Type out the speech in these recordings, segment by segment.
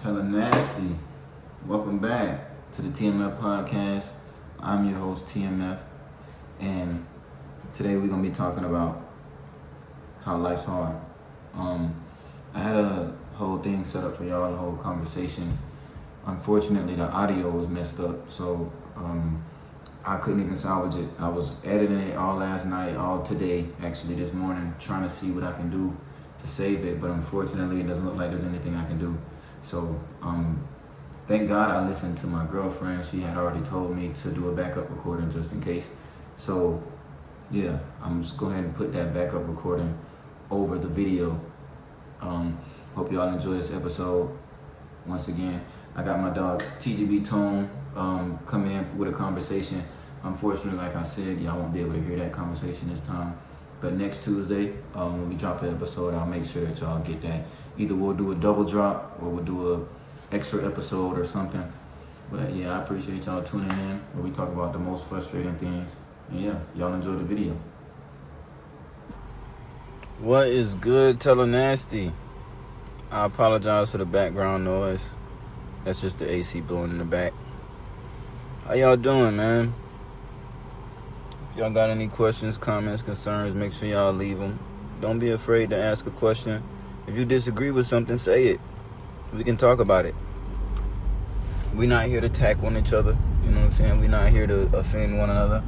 Telling Nasty. Welcome back to the TMF podcast. I'm your host, TMF, and today we're going to be talking about how life's hard. I had a whole thing set up for y'all, a whole conversation. Unfortunately, the audio was messed up, so I couldn't even salvage it. I was editing it all last night, all today, actually this morning, trying to see what I can do to save it, but unfortunately it doesn't look like there's anything I can do. So thank God I listened to my girlfriend. She had already told me to do a backup recording just in case. So yeah, I'm just go ahead and put that backup recording over the video. Hope y'all enjoy this episode. Once again, I got my dog TGB Tone coming in with a conversation. Unfortunately, like I said, y'all won't be able to hear that conversation this time. But next Tuesday, when we drop an episode, I'll make sure that y'all get that. Either we'll do a double drop or we'll do a extra episode or something. But yeah, I appreciate y'all tuning in where we talk about the most frustrating things. And yeah, y'all enjoy the video. What is good, Telling Nasty? I apologize for the background noise. That's just the AC blowing in the back. How y'all doing, man? If y'all got any questions, comments, concerns, make sure y'all leave them. Don't be afraid to ask a question. If you disagree with something, say it. We can talk about it. We're not here to attack on each other. You know what I'm saying? We're not here to offend one another.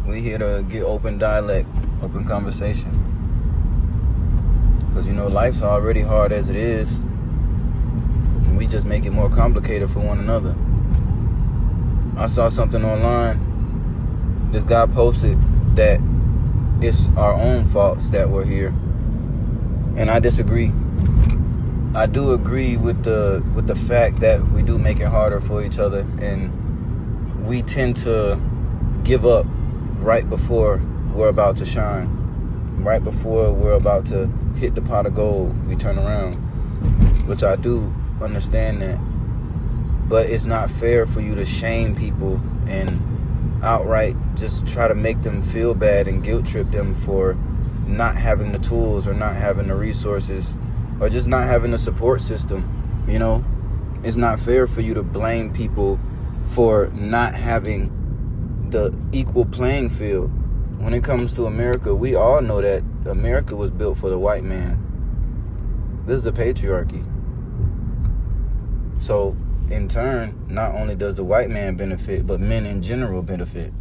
We're here to get open dialect, open conversation. Because, you know, life's already hard as it is. And we just make it more complicated for one another. I saw something online. This guy posted that it's our own faults that we're here. And I disagree. I do agree with the fact that we do make it harder for each other, and we tend to give up right before we're about to shine. Right before we're about to hit the pot of gold, we turn around, which I do understand that. But it's not fair for you to shame people and outright just try to make them feel bad and guilt trip them for not having the tools or not having the resources or just not having the support system. You know, it's not fair for you to blame people for not having the equal playing field. When it comes to America, we all know that America was built for the white man. This is a patriarchy. So in turn, not only does the white man benefit, but men in general benefit.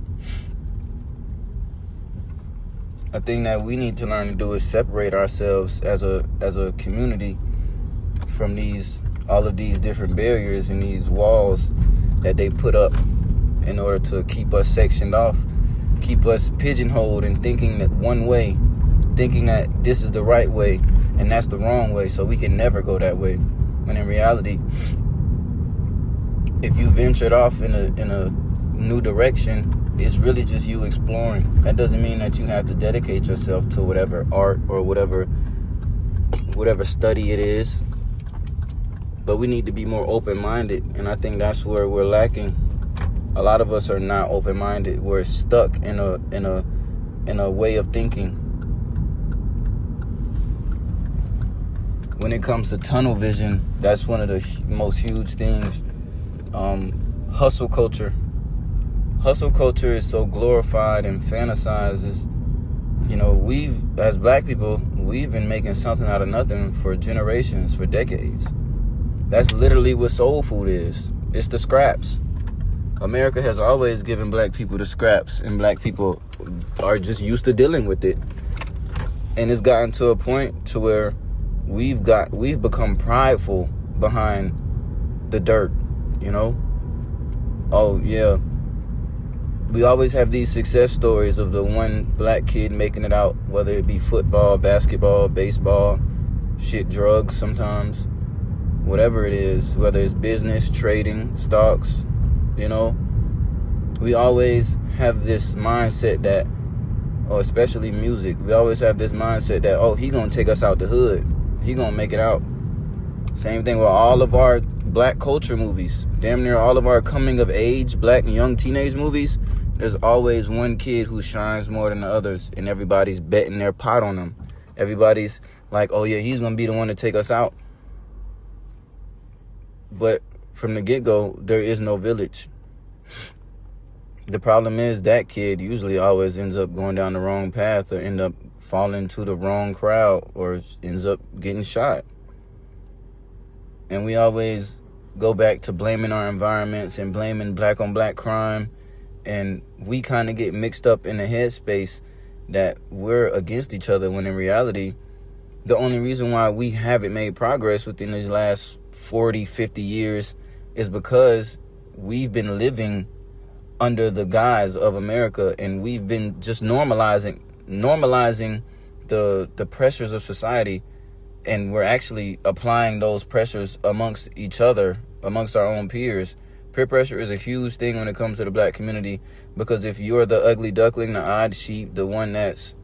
A thing that we need to learn to do is separate ourselves as a community from all of these different barriers and these walls that they put up in order to keep us sectioned off, keep us pigeonholed and thinking that one way, thinking that this is the right way and that's the wrong way, so we can never go that way. When in reality, if you ventured off in a new direction, it's really just you exploring. That doesn't mean that you have to dedicate yourself to whatever art or whatever study it is. But we need to be more open-minded, and I think that's where we're lacking. A lot of us are not open-minded. We're stuck in a way of thinking. When it comes to tunnel vision, that's one of the most huge things. Hustle culture. Hustle culture is so glorified and fantasizes. You know, as black people, we've been making something out of nothing for generations, for decades. That's literally what soul food is. It's the scraps. America has always given black people the scraps, and black people are just used to dealing with it. And it's gotten to a point to where we've become prideful behind the dirt, you know? Oh, yeah. We always have these success stories of the one black kid making it out, whether it be football, basketball, baseball, drugs sometimes, whatever it is, whether it's business, trading, stocks, you know. We always have this mindset that, or especially music, we always have this mindset that, oh, he gonna take us out the hood. He gonna make it out. Same thing with all of our black culture movies. Damn near all of our coming of age, black and young teenage movies. There's always one kid who shines more than the others, and everybody's betting their pot on him. Everybody's like, oh yeah, he's gonna be the one to take us out. But from the get-go, there is no village. The problem is that kid usually always ends up going down the wrong path or end up falling to the wrong crowd or ends up getting shot. And we always go back to blaming our environments and blaming black on black crime. And we kind of get mixed up in the headspace that we're against each other, when in reality, the only reason why we haven't made progress within these last 40, 50 years is because we've been living under the guise of America, and we've been just normalizing the pressures of society, and we're actually applying those pressures amongst each other, amongst our own peers. Peer pressure is a huge thing when it comes to the black community, because if you're the ugly duckling, the odd sheep, the one that's,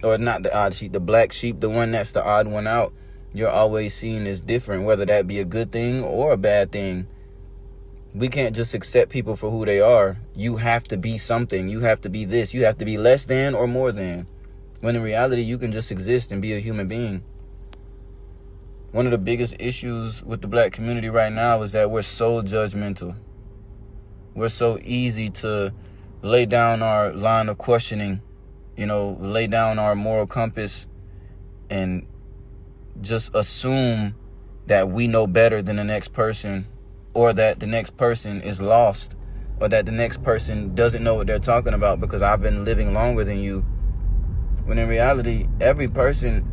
or not the odd sheep, the black sheep, the one that's the odd one out, you're always seen as different, whether that be a good thing or a bad thing. We can't just accept people for who they are. You have to be something. You have to be this. You have to be less than or more than. When in reality, you can just exist and be a human being. One of the biggest issues with the black community right now is that we're so judgmental. We're so easy to lay down our line of questioning, lay down our moral compass and just assume that we know better than the next person, or that the next person is lost, or that the next person doesn't know what they're talking about because I've been living longer than you. When in reality, every person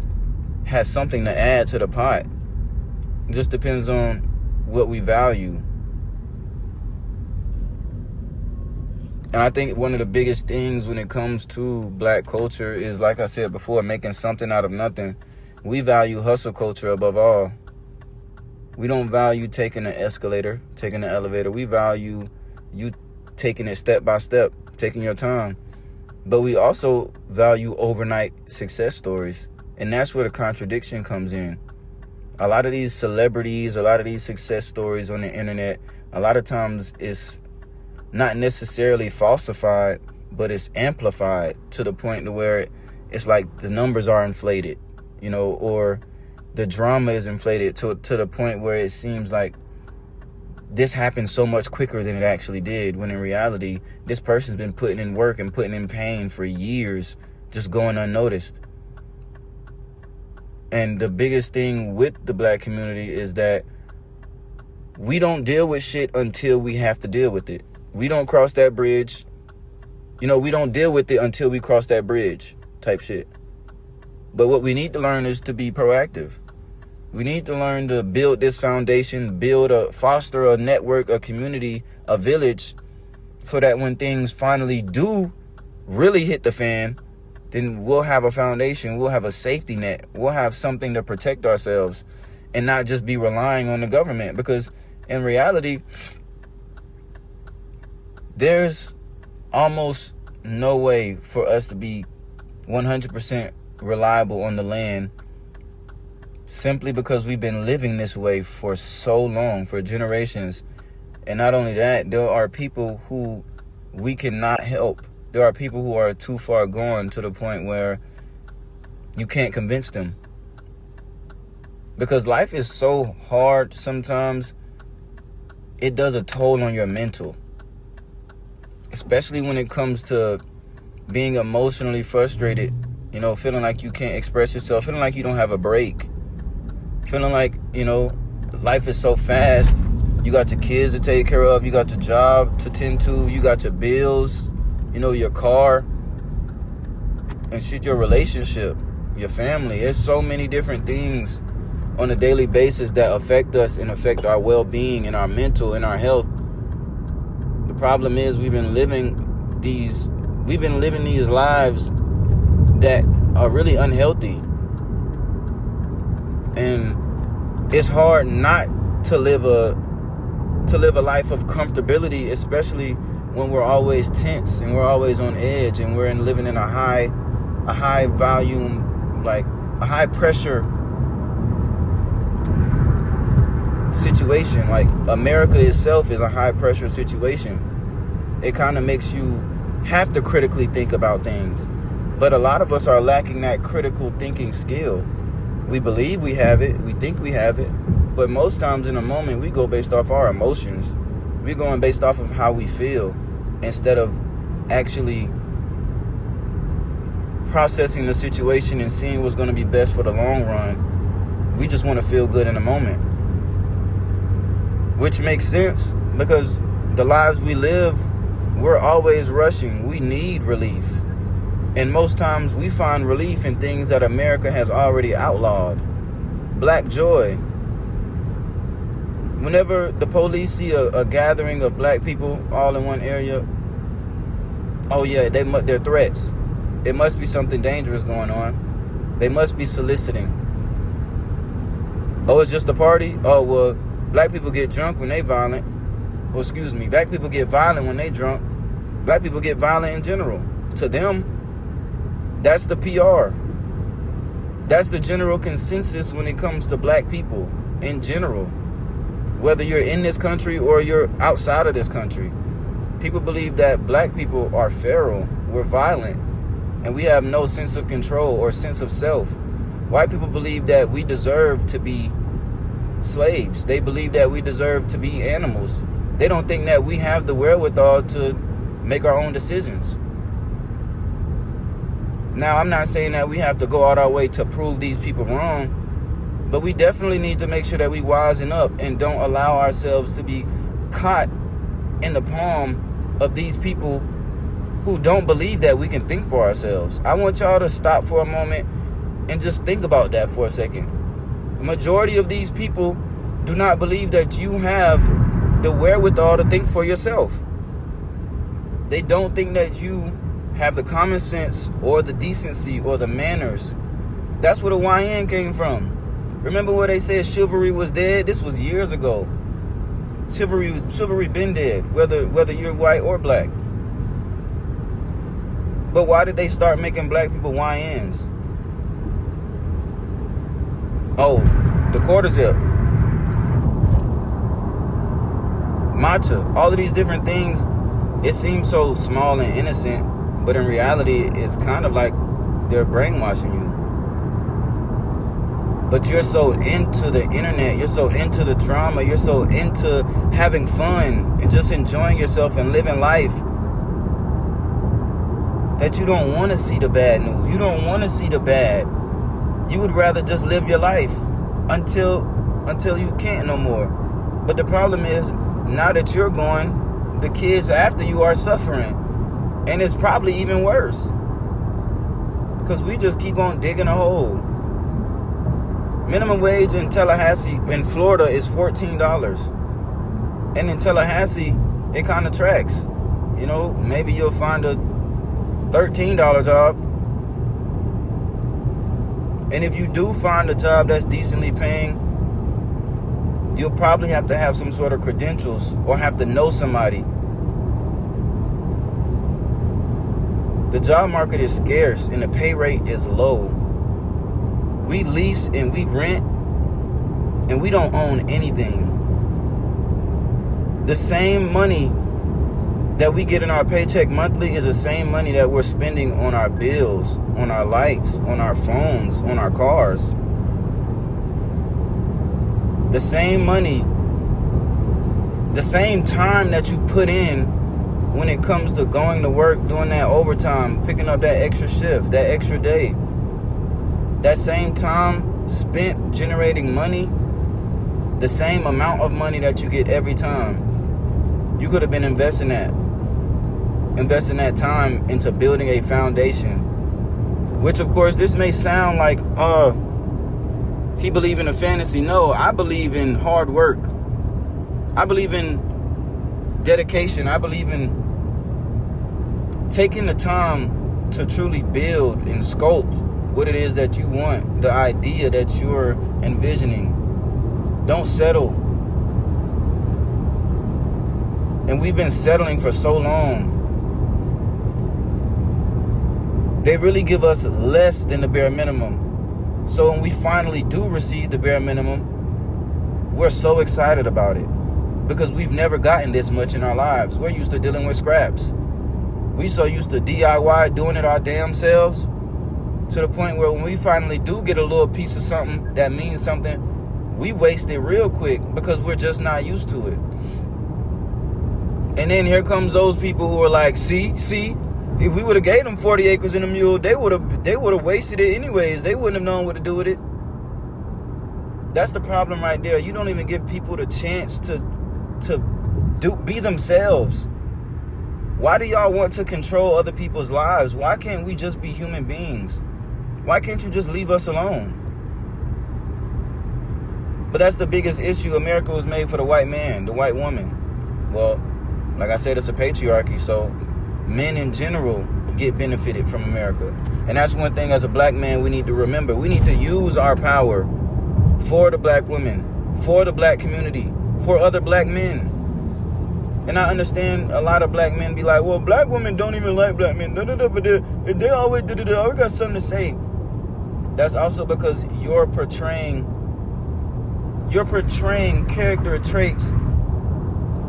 has something to add to the pot. It just depends on what we value. And I think one of the biggest things when it comes to black culture is, like I said before, making something out of nothing. We value hustle culture above all. We don't value taking an escalator, taking an elevator. We value you taking it step by step, taking your time. But we also value overnight success stories. And that's where the contradiction comes in. A lot of these celebrities, a lot of these success stories on the internet, a lot of times it's not necessarily falsified, but it's amplified to the point to where it's like the numbers are inflated, or the drama is inflated to the point where it seems like this happened so much quicker than it actually did, when in reality, this person's been putting in work and putting in pain for years, just going unnoticed. And the biggest thing with the black community is that we don't deal with shit until we have to deal with it. We don't cross that bridge. We don't deal with it until we cross that bridge type shit. But what we need to learn is to be proactive. We need to learn to build this foundation, foster a network, a community, a village, so that when things finally do really hit the fan, then we'll have a foundation, we'll have a safety net, we'll have something to protect ourselves and not just be relying on the government. Because in reality, there's almost no way for us to be 100% reliable on the land, simply because we've been living this way for so long, for generations. And not only that, there are people who we cannot help. There are people who are too far gone to the point where you can't convince them. Because life is so hard sometimes, it does a toll on your mental. Especially when it comes to being emotionally frustrated, feeling like you can't express yourself, feeling like you don't have a break. Feeling like, life is so fast. You got your kids to take care of. You got your job to tend to. You got your bills, your car. And shit, your relationship, your family. There's so many different things on a daily basis that affect us and affect our well-being and our mental and our health. The problem is we've been living these lives that are really unhealthy. And it's hard not to live a life of comfortability, especially when we're always tense and we're always on edge and we're living in a high volume, like a high pressure situation. Like America itself is a high pressure situation. It kind of makes you have to critically think about things. But a lot of us are lacking that critical thinking skill. We believe we have it. We think we have it. But most times in a moment, we go based off our emotions. We're going based off of how we feel instead of actually processing the situation and seeing what's going to be best for the long run. We just want to feel good in the moment, which makes sense because the lives we live, we're always rushing. We need relief. And most times we find relief in things that America has already outlawed. Black joy. Whenever the police see a gathering of black people all in one area, oh yeah, they're threats. It must be something dangerous going on. They must be soliciting. Oh, it's just a party? Oh, well, black people get drunk when they violent. Well, excuse me, black people get violent when they drunk. Black people get violent in general. To them, that's the PR. That's the general consensus when it comes to black people in general. Whether you're in this country or you're outside of this country. People believe that black people are feral, we're violent, and we have no sense of control or sense of self. White people believe that we deserve to be slaves. They believe that we deserve to be animals. They don't think that we have the wherewithal to make our own decisions. Now, I'm not saying that we have to go out our way to prove these people wrong, but we definitely need to make sure that we wisen up and don't allow ourselves to be caught in the palm of these people who don't believe that we can think for ourselves. I want y'all to stop for a moment and just think about that for a second. The majority of these people do not believe that you have the wherewithal to think for yourself. They don't think that you have the common sense or the decency or the manners. That's where the YN came from. Remember where they said chivalry was dead? This was years ago. Chivalry been dead, whether you're white or black. But why did they start making black people YNs? Oh, the quarter zip, matcha, all of these different things. It seems so small and innocent, but in reality, it's kind of like they're brainwashing you. But you're so into the internet, you're so into the drama, you're so into having fun and just enjoying yourself and living life that you don't want to see the bad news. You don't want to see the bad. You would rather just live your life until you can't no more. But the problem is, now that you're gone, the kids after you are suffering. And it's probably even worse. Because we just keep on digging a hole. Minimum wage in Tallahassee, in Florida, is $14. And in Tallahassee, it kind of tracks. You know, maybe you'll find a $13 job. And if you do find a job that's decently paying, you'll probably have to have some sort of credentials or have to know somebody. The job market is scarce and the pay rate is low. We lease and we rent and we don't own anything. The same money that we get in our paycheck monthly is the same money that we're spending on our bills, on our lights, on our phones, on our cars. The same money, the same time that you put in when it comes to going to work, doing that overtime, picking up that extra shift, that extra day. That same time spent generating money, the same amount of money that you get every time, you could have been investing that time into building a foundation. Which, of course, this may sound like, he believe in a fantasy. No, I believe in hard work. I believe in dedication. I believe in taking the time to truly build and sculpt what it is that you want, the idea that you're envisioning. Don't settle. And we've been settling for so long. They really give us less than the bare minimum. So when we finally do receive the bare minimum, we're so excited about it because we've never gotten this much in our lives. We're used to dealing with scraps. We so used to DIY, doing it our damn selves, to the point where when we finally do get a little piece of something that means something, we waste it real quick because we're just not used to it. And then here comes those people who are like, see, if we would have gave them 40 acres and a mule, they would have wasted it anyways. They wouldn't have known what to do with it. That's the problem right there. You don't even give people the chance to be themselves. Why do y'all want to control other people's lives? Why can't we just be human beings? Why can't you just leave us alone? But that's the biggest issue. America was made for the white man, the white woman. Well, like I said, it's a patriarchy, so men in general get benefited from America. And that's one thing as a black man we need to remember. We need to use our power for the black women, for the black community, for other black men. And I understand a lot of black men be like, well, black women don't even like black men. But they always always got something to say. That's also because you're portraying character traits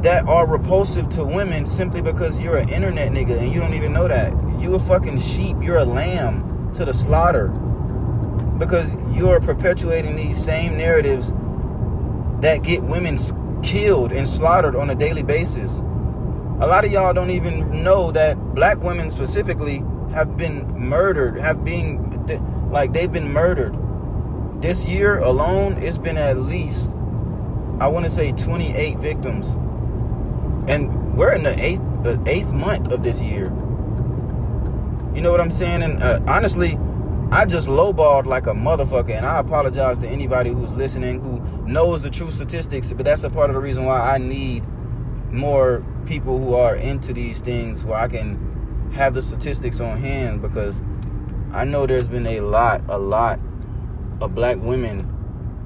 that are repulsive to women simply because you're an internet nigga and you don't even know that. You a fucking sheep. You're a lamb to the slaughter. Because you're perpetuating these same narratives that get women killed and slaughtered on a daily basis. A lot of y'all don't even know that black women specifically have been murdered, they've been murdered. This year alone, it's been at least, I want to say 28 victims. And we're in the eighth month of this year. You know what I'm saying? And honestly, I just lowballed like a motherfucker, and I apologize to anybody who's listening who knows the true statistics, but that's a part of the reason why I need more people who are into these things where I can have the statistics on hand, because I know there's been a lot of black women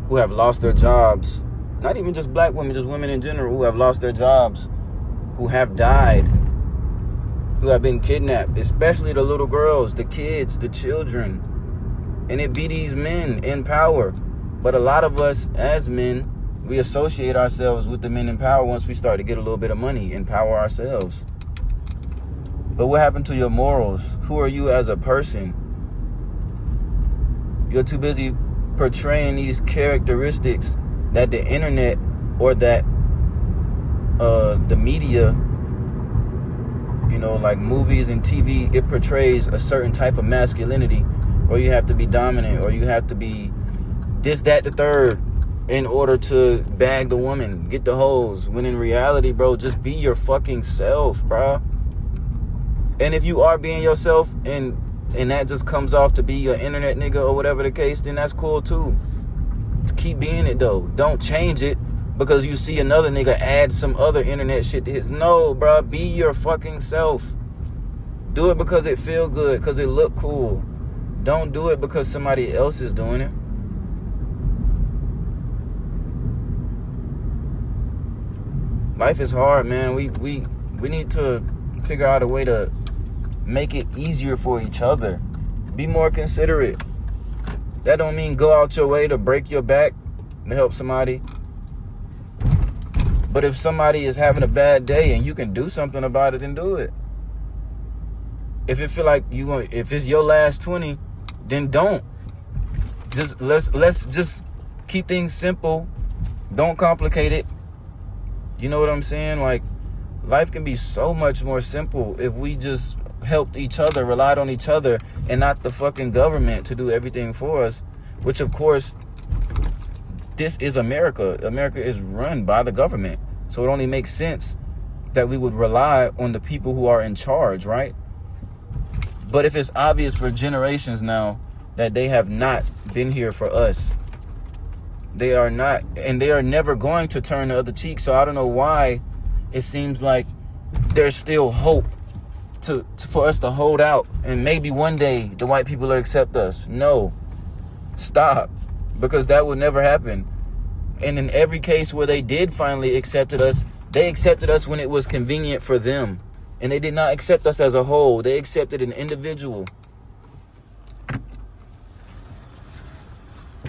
who have lost their jobs. Not even just black women, just women in general who have lost their jobs, who have died, who have been kidnapped, especially the little girls, the kids, the children. And it be these men in power. But a lot of us as men, we associate ourselves with the men in power once we start to get a little bit of money, empower ourselves. But what happened to your morals? Who are you as a person? You're too busy portraying these characteristics that the internet or that the media, like movies and TV, it portrays a certain type of masculinity, or you have to be dominant, or you have to be this, that, the third in order to bag the woman, get the hoes. When in reality, bro, just be your fucking self, bro. And if you are being yourself and that just comes off to be your internet nigga or whatever the case, then that's cool too. Keep being it though. Don't change it because you see another nigga add some other internet shit to his. No, bro, be your fucking self. Do it because it feel good, because it look cool. Don't do it because somebody else is doing it. Life is hard, man. We need to figure out a way to make it easier for each other. Be more considerate. That don't mean go out your way to break your back to help somebody. But if somebody is having a bad day and you can do something about it, then do it. If it feel like if it's your last 20, then don't. Just let's just keep things simple. Don't complicate it. You know what I'm saying? Like, life can be so much more simple if we just helped each other, relied on each other, and not the fucking government to do everything for us. Which, of course, this is America. America is run by the government. So it only makes sense that we would rely on the people who are in charge, right? But if it's obvious for generations now that they have not been here for us, they are not, and they are never going to turn the other cheek. So I don't know why it seems like there's still hope for us to hold out and maybe one day the white people will accept us. No, stop, because that will never happen. And in every case where they did finally accepted us, they accepted us when it was convenient for them. And they did not accept us as a whole. They accepted an individual.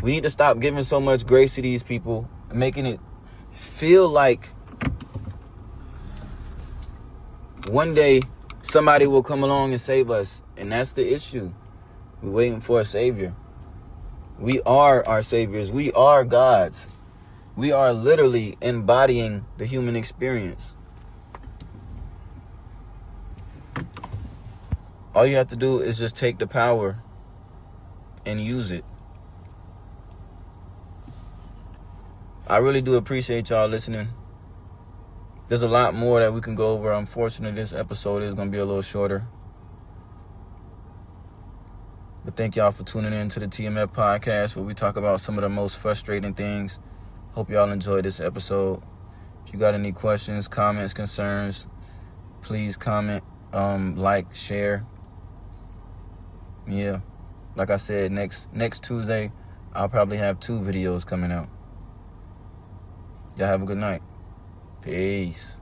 We need to stop giving so much grace to these people, making it feel like one day somebody will come along and save us. And that's the issue. We're waiting for a savior. We are our saviors. We are gods. We are literally embodying the human experience. All you have to do is just take the power and use it. I really do appreciate y'all listening. There's a lot more that we can go over. Unfortunately, this episode is going to be a little shorter. But thank y'all for tuning in to the TMF podcast, where we talk about some of the most frustrating things. Hope y'all enjoyed this episode. If you got any questions, comments, concerns, please comment, like, share. Yeah. Like I said, next Tuesday, I'll probably have 2 videos coming out. Y'all have a good night. Peace.